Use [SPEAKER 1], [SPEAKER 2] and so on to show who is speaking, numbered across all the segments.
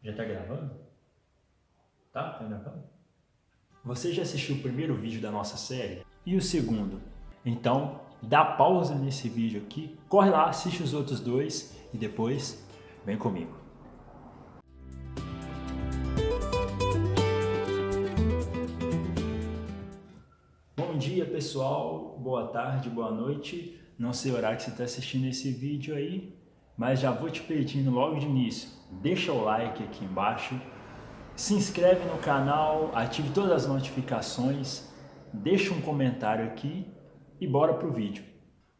[SPEAKER 1] Já tá gravando? Tá gravando? Você já assistiu o primeiro vídeo da nossa série? E o segundo? Então, dá pausa nesse vídeo aqui, corre lá, assiste os outros dois e depois vem comigo. Bom dia, pessoal, boa tarde, boa noite. Não sei o horário que você está assistindo esse vídeo aí, mas já vou te pedindo logo de início, deixa o like aqui embaixo, se inscreve no canal, ative todas as notificações, deixa um comentário aqui e bora pro vídeo.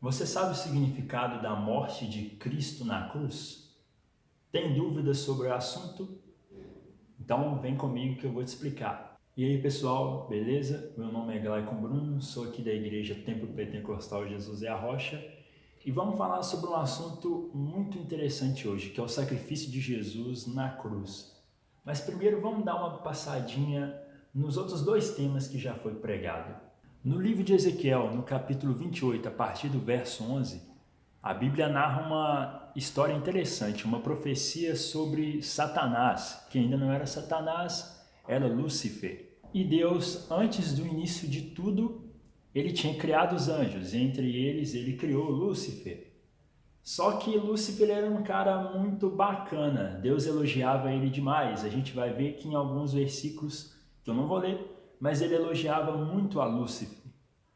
[SPEAKER 1] Você sabe o significado da morte de Cristo na cruz? Tem dúvidas sobre o assunto? Então vem comigo que eu vou te explicar. E aí pessoal, beleza? Meu nome é Glaicon Bruno, sou aqui da Igreja Templo Pentecostal Jesus é a Rocha e vamos falar sobre um assunto muito interessante hoje, que é o sacrifício de Jesus na cruz. Mas primeiro vamos dar uma passadinha nos outros dois temas que já foi pregado. No livro de Ezequiel, no capítulo 28, a partir do verso 11, a Bíblia narra uma história interessante, uma profecia sobre Satanás, que ainda não era Satanás, era Lúcifer. E Deus, antes do início de tudo, ele tinha criado os anjos, entre eles ele criou Lúcifer. Só que Lúcifer era um cara muito bacana, Deus elogiava ele demais. A gente vai ver que em alguns versículos, que eu não vou ler, mas ele elogiava muito a Lúcifer.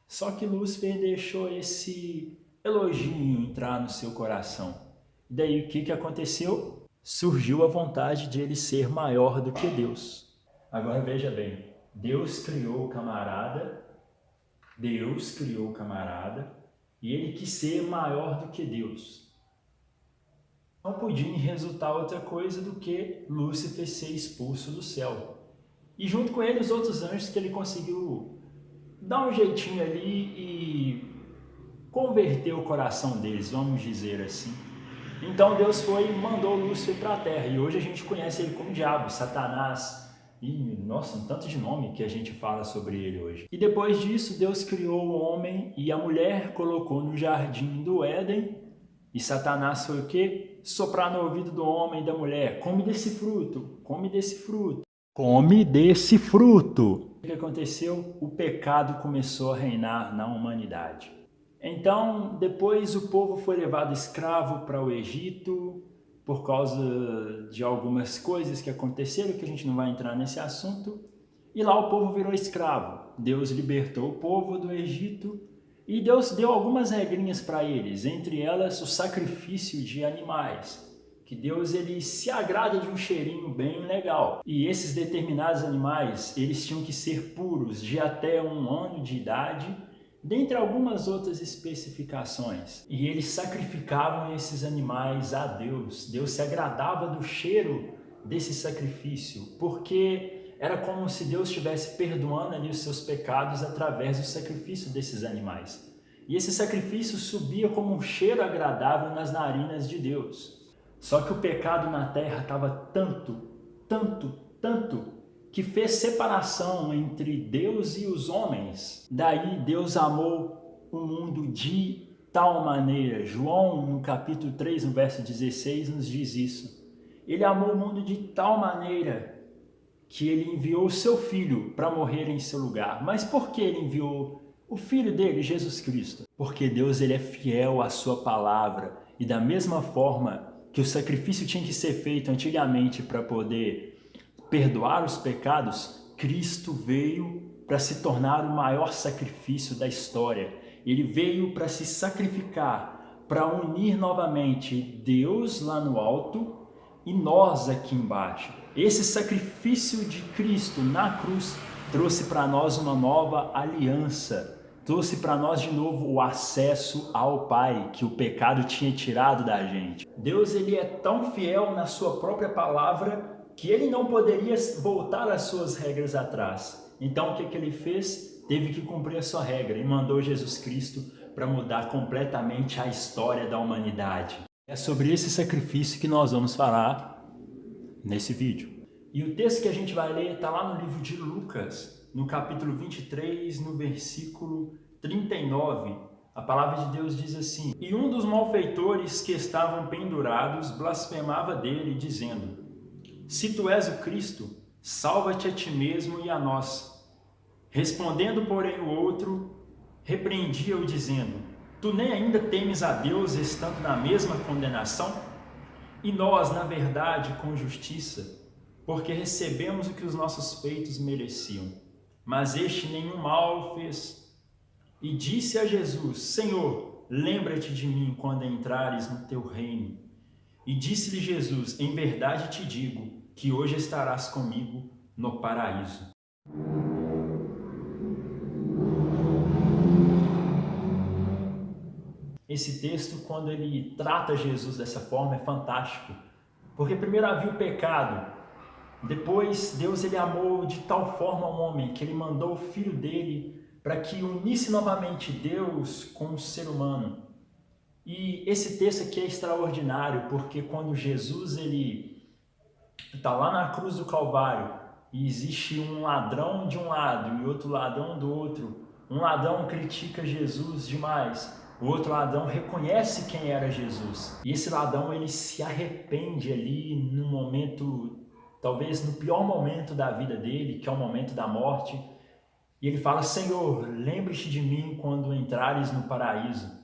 [SPEAKER 1] Só que Lúcifer deixou esse elogio entrar no seu coração. E daí o que aconteceu? Surgiu a vontade de ele ser maior do que Deus. Agora veja bem, Deus criou o camarada e ele quis ser maior do que Deus. Não podia resultar outra coisa do que Lúcifer ser expulso do céu. E junto com ele os outros anjos que ele conseguiu dar um jeitinho ali e converter o coração deles, vamos dizer assim. Então Deus foi e mandou Lúcifer para a terra. E hoje a gente conhece ele como diabo, Satanás. E, nossa, um tanto de nome que a gente fala sobre ele hoje. E depois disso, Deus criou o homem e a mulher, colocou no jardim do Éden. E Satanás foi o quê? Soprar no ouvido do homem e da mulher. Come desse fruto, come desse fruto. Come desse fruto. O que aconteceu? O pecado começou a reinar na humanidade. Então, depois o povo foi levado escravo para o Egito, por causa de algumas coisas que aconteceram, que a gente não vai entrar nesse assunto, e lá o povo virou escravo. Deus libertou o povo do Egito e Deus deu algumas regrinhas para eles, entre elas o sacrifício de animais, que Deus ele se agrada de um cheirinho bem legal. E esses determinados animais, eles tinham que ser puros, de até 1 ano de idade, dentre algumas outras especificações. E eles sacrificavam esses animais a Deus. Deus se agradava do cheiro desse sacrifício, porque era como se Deus estivesse perdoando ali os seus pecados através do sacrifício desses animais. E esse sacrifício subia como um cheiro agradável nas narinas de Deus. Só que o pecado na terra estava tanto, que fez separação entre Deus e os homens. Daí Deus amou o mundo de tal maneira. João, no capítulo 3, no verso 16, nos diz isso. Ele amou o mundo de tal maneira que ele enviou o seu Filho para morrer em seu lugar. Mas por que ele enviou o Filho dele, Jesus Cristo? Porque Deus ele é fiel à sua palavra. E da mesma forma que o sacrifício tinha que ser feito antigamente para poder perdoar os pecados, Cristo veio para se tornar o maior sacrifício da história. Ele veio para se sacrificar, para unir novamente Deus lá no alto e nós aqui embaixo. Esse sacrifício de Cristo na cruz trouxe para nós uma nova aliança, trouxe para nós de novo o acesso ao Pai que o pecado tinha tirado da gente. Deus ele é tão fiel na sua própria palavra que ele não poderia voltar às suas regras atrás. Então o que ele fez? Teve que cumprir a sua regra e mandou Jesus Cristo para mudar completamente a história da humanidade. É sobre esse sacrifício que nós vamos falar nesse vídeo. E o texto que a gente vai ler está lá no livro de Lucas, no capítulo 23, no versículo 39. A palavra de Deus diz assim: E um dos malfeitores que estavam pendurados blasfemava dele, dizendo: Se tu és o Cristo, salva-te a ti mesmo e a nós. Respondendo, porém, o outro, repreendia-o dizendo: Tu nem ainda temes a Deus, estando na mesma condenação? E nós, na verdade, com justiça, porque recebemos o que os nossos feitos mereciam. Mas este nenhum mal fez. E disse a Jesus: Senhor, lembra-te de mim quando entrares no teu reino. E disse-lhe Jesus: Em verdade te digo, que hoje estarás comigo no paraíso. Esse texto, quando ele trata Jesus dessa forma, é fantástico. Porque primeiro havia o pecado, depois Deus ele amou de tal forma o homem que ele mandou o Filho dele para que unisse novamente Deus com o ser humano. E esse texto aqui é extraordinário, porque quando Jesus ele está lá na cruz do Calvário e existe um ladrão de um lado e outro ladrão do outro, um ladrão critica Jesus demais, o outro ladrão reconhece quem era Jesus. E esse ladrão ele se arrepende ali no momento, talvez no pior momento da vida dele, que é o momento da morte. E ele fala: Senhor, lembre-te de mim quando entrares no paraíso.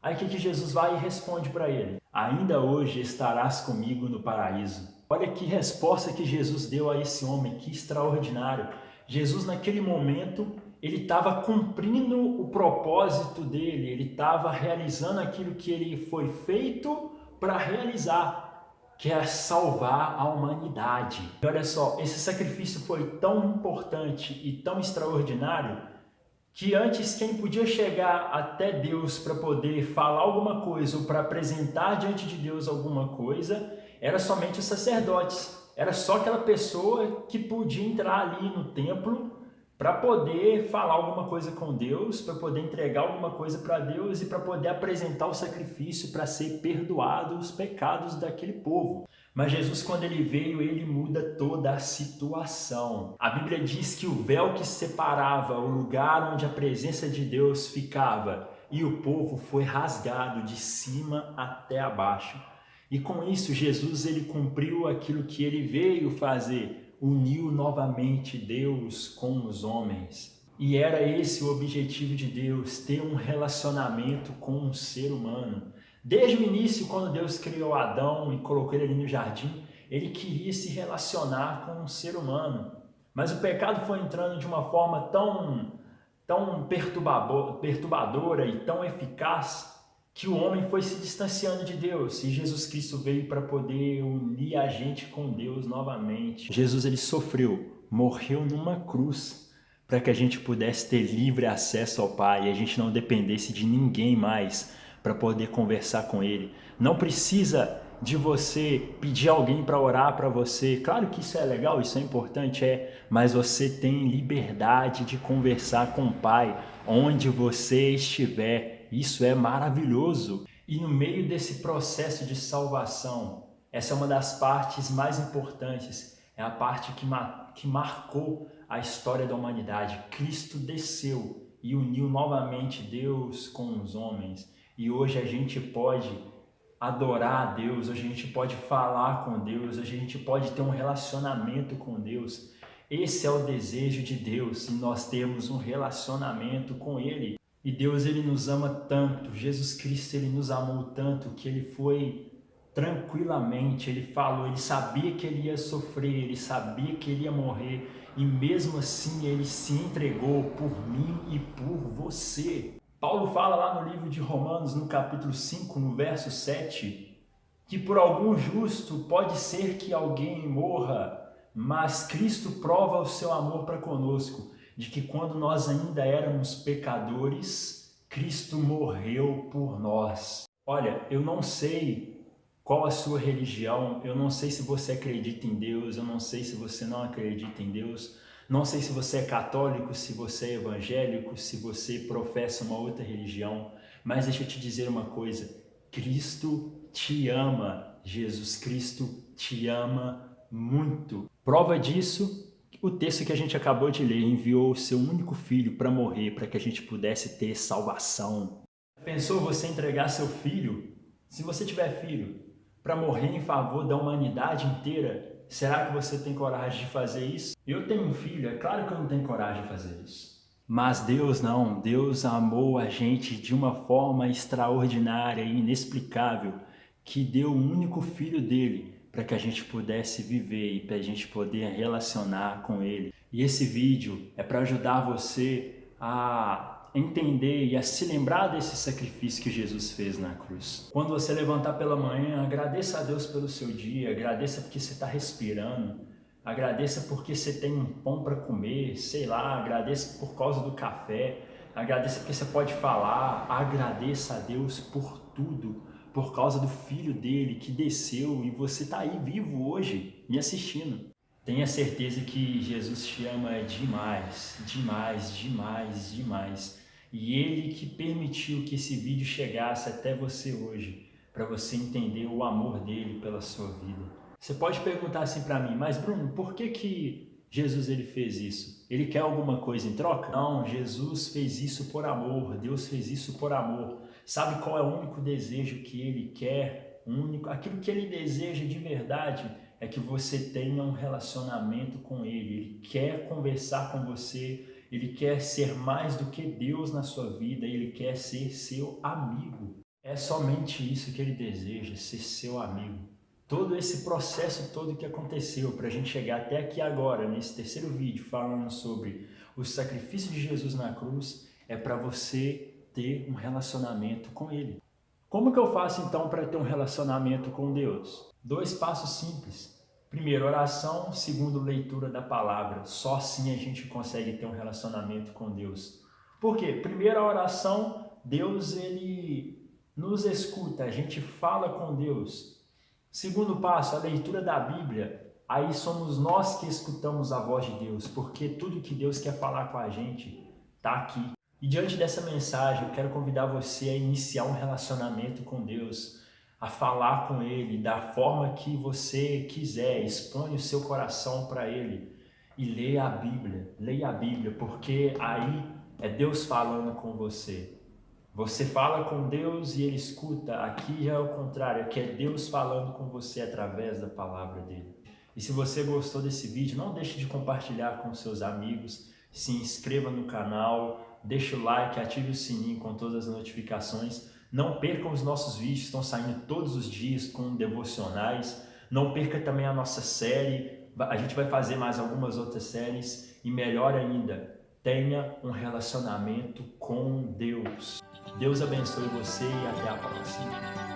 [SPEAKER 1] Aí o que Jesus vai e responde para ele? Ainda hoje estarás comigo no paraíso. Olha que resposta que Jesus deu a esse homem, que extraordinário. Jesus naquele momento, ele estava cumprindo o propósito dele, ele estava realizando aquilo que ele foi feito para realizar, que é salvar a humanidade. E olha só, esse sacrifício foi tão importante e tão extraordinário que antes quem podia chegar até Deus para poder falar alguma coisa ou para apresentar diante de Deus alguma coisa, era somente os sacerdotes. Era só aquela pessoa que podia entrar ali no templo para poder falar alguma coisa com Deus, para poder entregar alguma coisa para Deus e para poder apresentar o sacrifício para ser perdoado os pecados daquele povo. Mas Jesus, quando ele veio, ele muda toda a situação. A Bíblia diz que o véu que separava o lugar onde a presença de Deus ficava e o povo foi rasgado de cima até abaixo. E com isso, Jesus ele cumpriu aquilo que ele veio fazer, uniu novamente Deus com os homens. E era esse o objetivo de Deus, ter um relacionamento com um ser humano. Desde o início, quando Deus criou Adão e colocou ele ali no jardim, ele queria se relacionar com um ser humano. Mas o pecado foi entrando de uma forma tão perturbadora e tão eficaz que o homem foi se distanciando de Deus. E Jesus Cristo veio para poder unir a gente com Deus novamente. Jesus ele sofreu, morreu numa cruz para que a gente pudesse ter livre acesso ao Pai e a gente não dependesse de ninguém mais para poder conversar com Ele. Não precisa de você pedir alguém para orar para você. Claro que isso é legal, isso é importante, mas você tem liberdade de conversar com o Pai onde você estiver. Isso é maravilhoso. E no meio desse processo de salvação, essa é uma das partes mais importantes, é a parte que marcou a história da humanidade. Cristo desceu e uniu novamente Deus com os homens. E hoje a gente pode adorar a Deus, hoje a gente pode falar com Deus, hoje a gente pode ter um relacionamento com Deus. Esse é o desejo de Deus, e nós temos um relacionamento com Ele. E Deus ele nos ama tanto, Jesus Cristo ele nos amou tanto que Ele foi tranquilamente, Ele falou, Ele sabia que Ele ia sofrer, Ele sabia que Ele ia morrer, e mesmo assim Ele se entregou por mim e por você. Paulo fala lá no livro de Romanos, no capítulo 5, no verso 7, que por algum justo pode ser que alguém morra, mas Cristo prova o seu amor para conosco, de que quando nós ainda éramos pecadores, Cristo morreu por nós. Olha, eu não sei qual a sua religião, eu não sei se você acredita em Deus, eu não sei se você não acredita em Deus, não sei se você é católico, se você é evangélico, se você professa uma outra religião, mas deixa eu te dizer uma coisa, Cristo te ama, Jesus Cristo te ama muito. Prova disso, o texto que a gente acabou de ler, enviou o seu único filho para morrer, para que a gente pudesse ter salvação. Pensou você entregar seu filho, se você tiver filho, para morrer em favor da humanidade inteira? Será que você tem coragem de fazer isso? Eu tenho um filho, é claro que eu não tenho coragem de fazer isso. Mas Deus não, Deus amou a gente de uma forma extraordinária e inexplicável, que deu o único filho dele para que a gente pudesse viver e para a gente poder relacionar com ele. E esse vídeo é para ajudar você a entender e a se lembrar desse sacrifício que Jesus fez na cruz. Quando você levantar pela manhã, agradeça a Deus pelo seu dia, agradeça porque você está respirando, agradeça porque você tem um pão para comer, sei lá, agradeça por causa do café, agradeça porque você pode falar, agradeça a Deus por tudo, por causa do Filho dele que desceu e você está aí vivo hoje me assistindo. Tenha certeza que Jesus te ama demais, demais, demais, demais. E Ele que permitiu que esse vídeo chegasse até você hoje, para você entender o amor dele pela sua vida. Você pode perguntar assim para mim, mas Bruno, por que Jesus ele fez isso? Ele quer alguma coisa em troca? Não, Jesus fez isso por amor, Deus fez isso por amor. Sabe qual é o único desejo que Ele quer? Aquilo que Ele deseja de verdade é que você tenha um relacionamento com Ele. Ele quer conversar com você, Ele quer ser mais do que Deus na sua vida, Ele quer ser seu amigo. É somente isso que Ele deseja, ser seu amigo. Todo esse processo todo que aconteceu para a gente chegar até aqui agora, nesse terceiro vídeo, falando sobre o sacrifício de Jesus na cruz, é para você ter um relacionamento com Ele. Como que eu faço então para ter um relacionamento com Deus? 2 passos simples. Primeiro, oração. Segundo, leitura da palavra. Só assim a gente consegue ter um relacionamento com Deus. Por quê? Primeiro, a oração. Deus ele nos escuta, a gente fala com Deus. Segundo passo, a leitura da Bíblia. Aí somos nós que escutamos a voz de Deus, porque tudo que Deus quer falar com a gente está aqui. E diante dessa mensagem, eu quero convidar você a iniciar um relacionamento com Deus, a falar com Ele da forma que você quiser, expõe o seu coração para Ele e leia a Bíblia, porque aí é Deus falando com você. Você fala com Deus e Ele escuta, aqui já é o contrário, aqui é Deus falando com você através da palavra dEle. E se você gostou desse vídeo, não deixe de compartilhar com seus amigos, se inscreva no canal, deixa o like, ative o sininho com todas as notificações. Não percam os nossos vídeos, estão saindo todos os dias com devocionais. Não perca também a nossa série, a gente vai fazer mais algumas outras séries. E melhor ainda, tenha um relacionamento com Deus. Deus abençoe você e até a próxima.